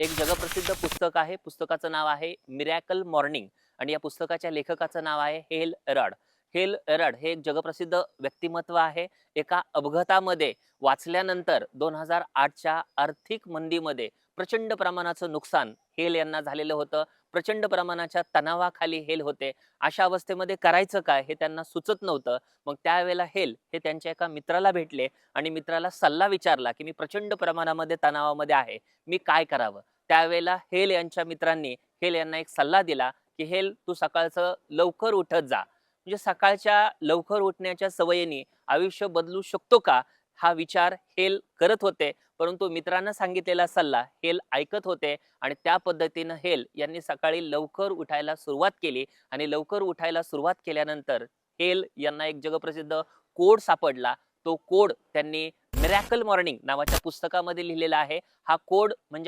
एक जगप्रसिद्ध पुस्तक आहे. पुस्तकाचं नाव आहे मिरॅकल मॉर्निंग आणि या पुस्तकाच्या लेखकाचं नाव आहे हेल एरॉड. हेल एरॉड हे एक जगप्रसिद्ध व्यक्तिमत्व आहे. एका अपघातामध्ये वाचल्यानंतर 2008च्या आर्थिक मंदीमध्ये प्रचंड प्रमाणाचं नुकसान हेल यांना झालेलं होतं. प्रचंड प्रमाणाच्या तणावाखाली हेल होते. अशा अवस्थेमध्ये करायचं काय हे त्यांना सुचत नव्हतं. मग त्यावेळेला हेल हे त्यांच्या एका मित्राला भेटले आणि मित्राला सल्ला विचारला, की मी प्रचंड प्रमाणामध्ये तणावामध्ये आहे. मी काय करावं? त्यावेळेला हेल यांच्या मित्रांनी हेल यांना एक सल्ला दिला, की "हेल तू सकाळचं लवकर उठत जा." म्हणजे सकाळच्या लवकर उठण्याच्या सवयीने आयुष्य बदलू शकतो का? हा विचार हेल करत होते. परंतु मित्रांना सांगितलेला सल्ला हेल ऐकत होते आणि त्या पद्धतीनं हेल यांनी सकाळी लवकर उठायला सुरुवात केली आणि लवकर उठायला सुरुवात केल्यानंतर हेल यांना एक जगप्रसिद्ध कोड सापडला. तो कोड त्यांनी मिरॅकल मॉर्निंग नावाच्या पुस्तकामध्ये लिहिलेला आहे. हा कोड म्हणजे